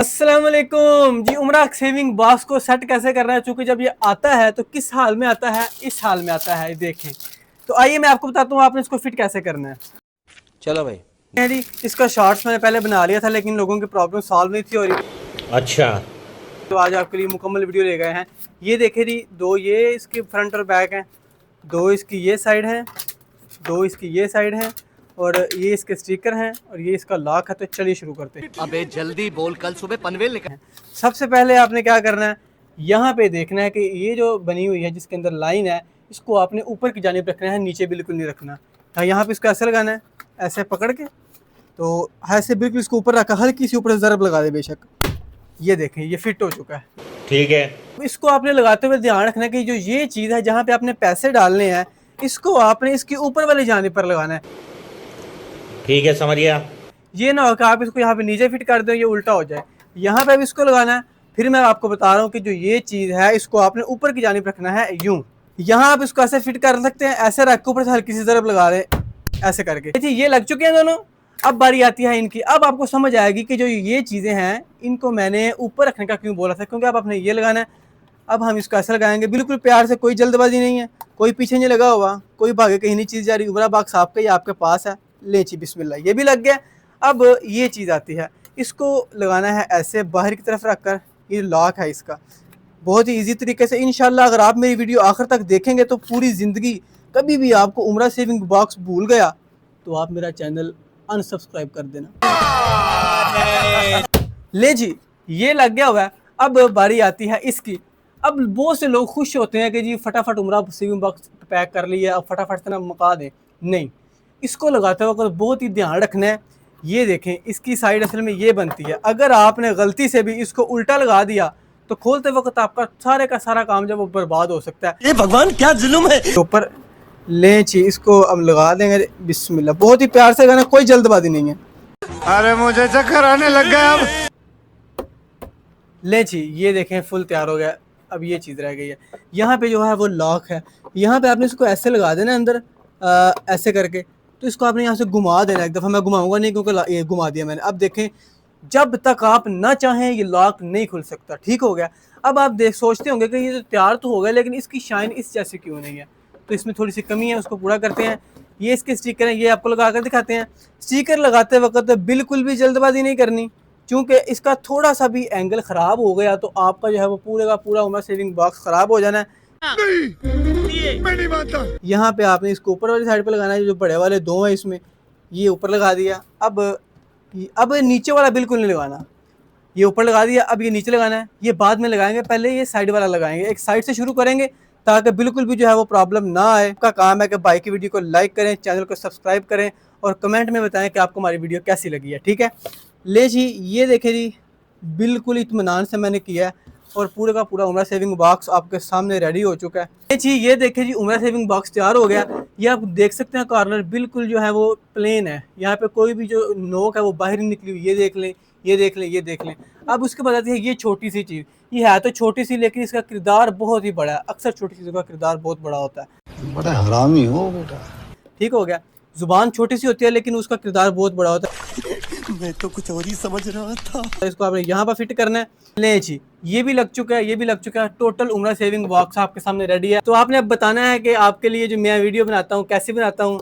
अस्सलाम वालेकुम जी। उम्रा सेविंग बॉक्स को सेट कैसे करना है, चूंकि जब ये आता है तो किस हाल में आता है, इस हाल में आता है, देखें। तो आइए मैं आपको बताता हूँ आपने इसको फिट कैसे करना है। चलो भाई। है जी, इसका शॉर्ट्स मैंने पहले बना लिया था लेकिन लोगों की प्रॉब्लम सॉल्व नहीं थी और अच्छा। तो आज आपके लिए मुकम्मल वीडियो ले गए हैं। ये देखे जी, दो ये इसके फ्रंट और बैक हैं, दो इसकी ये साइड हैं, दो इसकी ये साइड हैं और ये इसके स्टिकर हैं और ये इसका लॉक है। तो चलिए शुरू करते हैं। अबे जल्दी बोल, कल सुबह पनवेल निकल। सबसे पहले आपने क्या करना है, यहाँ पे देखना है कि ये जो बनी हुई है जिसके अंदर लाइन है, इसको आपने ऊपर की जानिब रखना है, नीचे बिल्कुल नहीं रखना। हाँ, यहाँ पे इसको ऐसे लगाना है, ऐसे पकड़ के, तो ऐसे बिल्कुल इसको ऊपर रखा, हल्की सी ऊपर से ज़रब लगा दे बेशक। ये देखें, ये फिट हो चुका है। ठीक है। इसको आपने लगाते हुए ध्यान रखना है कि जो ये चीज़ है जहाँ पे आपने पैसे डालने हैं, इसको आपने इसकी ऊपर वाली जानिब पर लगाना है। ठीक है, समझ गया। ये ना हो कि आप इसको यहाँ पे नीचे फिट कर दो, ये उल्टा हो जाए। यहाँ पे अब इसको लगाना है। फिर मैं आपको बता रहा हूँ कि जो ये चीज़ है इसको आपने ऊपर की जानिब रखना है, यूं। यहाँ आप इसको ऐसे फिट कर सकते हैं, ऐसे रख के ऊपर से हल्की सी ज़रब लगा रहे, ऐसे करके। जी, ये लग चुके हैं दोनों। अब बारी आती है इनकी। अब आपको समझ आएगी कि जो ये चीज़ें हैं इनको मैंने ऊपर रखने का क्यों बोला था, क्योंकि अब आपने ये लगाना है। अब हम इसको ऐसे लगाएंगे, बिल्कुल प्यार से, कोई जल्दबाजी नहीं है, कोई पीछे नहीं लगा हुआ, कोई भागे कहीं नहीं चीज़ जा रही। उमरा बॉक्स आपका ही आपके पास है, ले जी बिस्मिल्लाह, ये भी लग गया। अब ये चीज़ आती है, इसको लगाना है ऐसे बाहर की तरफ रख कर। ये लॉक है इसका, बहुत ही इजी तरीके से। इंशाल्लाह अगर आप मेरी वीडियो आखिर तक देखेंगे तो पूरी ज़िंदगी कभी भी आपको उमरा सेविंग बॉक्स भूल गया तो आप मेरा चैनल अनसब्सक्राइब कर देना। ले जी, ये लग गया हुआ है। अब बारी आती है इसकी। अब बहुत से लोग खुश होते हैं कि जी फटाफट उमरा सेविंग बॉक्स पैक कर लिया, अब फटाफट से ना मुका दें। नहीं, इसको लगाते वक्त बहुत ही ध्यान रखना है। ये देखें, इसकी साइड असल में ये बनती है। अगर आपने गलती से भी इसको उल्टा लगा दिया तो खोलते वक्त आपका सारे का सारा काम जब वो बर्बाद हो सकता है। ये भगवान क्या जुल्म है। ऊपर ले ची, इसको अब लगा देंगे बिस्मिल्लाह, बहुत ही प्यार से करना, कोई जल्दबाजी नहीं है। अरे मुझे चक्कर आने लग गया अब। ले जी, ये देखें फुल तैयार हो गया। अब ये चीज़ रह गई है, यहाँ पे जो है वो लॉक है। यहाँ पे आपने इसको ऐसे लगा देना अंदर, ऐसे करके। तो इसको आपने यहाँ से घुमा देना। एक दफ़ा मैं घुमाऊंगा नहीं क्योंकि ये घुमा दिया मैंने। अब देखें, जब तक आप ना चाहें ये लॉक नहीं खुल सकता। ठीक हो गया। अब आप देख सोचते होंगे कि ये तो तैयार तो हो गया लेकिन इसकी शाइन इस जैसे क्यों नहीं है, तो इसमें थोड़ी सी कमी है, उसको पूरा करते हैं। ये इसके स्टिकर हैं, ये आपको लगा कर दिखाते हैं। स्टिकर लगाते वक्त बिल्कुल भी जल्दबाजी नहीं करनी, क्योंकि इसका थोड़ा सा भी एंगल ख़राब हो गया तो आपका जो है वो पूरे का पूरा उमरा सेविंग बॉक्स ख़राब हो जाना है। मैं नहीं मानता। यहाँ पे आपने इसको ऊपर वाली साइड पे लगाना है, जो बड़े वाले दो हैं इसमें, ये ऊपर लगा दिया। अब नीचे वाला बिल्कुल नहीं लगाना, ये ऊपर लगा दिया। अब ये नीचे लगाना है, ये बाद में लगाएंगे, पहले ये साइड वाला लगाएंगे। एक साइड से शुरू करेंगे ताकि बिल्कुल भी जो है वो प्रॉब्लम ना आए। आपका काम है कि भाई की वीडियो को लाइक करें, चैनल को सब्सक्राइब करें और कमेंट में बताएं कि आपको हमारी वीडियो कैसी लगी है। ठीक है। ले जी, ये देखें जी, बिल्कुल इत्मीनान से मैंने किया है और पूरे का पूरा उमरा सेविंग बॉक्स आपके सामने रेडी हो चुका है जी। ये देखें जी, उमरा सेविंग बॉक्स तैयार हो गया। ये आप देख सकते हैं, कॉर्नर बिल्कुल जो है वो प्लेन है, यहाँ पे कोई भी जो नोक है वो बाहर नहीं निकली हुई। ये देख लें, ये देख लें, ये देख लें। अब उसके बाद आती है ये छोटी सी चीज़। ये है तो छोटी सी लेकिन इसका किरदार बहुत ही बड़ा है। अक्सर छोटी चीज़ों का किरदार बहुत बड़ा होता है। बड़ा हरामी हो बेटा। ठीक हो गया। जुबान छोटी सी होती है लेकिन उसका किरदार बहुत बड़ा होता है। मैं तो कुछ और ही समझ रहा था। इसको आपने यहाँ पर फिट करना है। ले जी, ये भी लग चुका है, ये भी लग चुका है। टोटल उमरा सेविंग बॉक्स आपके सामने रेडी है। तो आपने अब बताना है कि आपके लिए जो मैं वीडियो बनाता हूँ कैसे बनाता हूँ।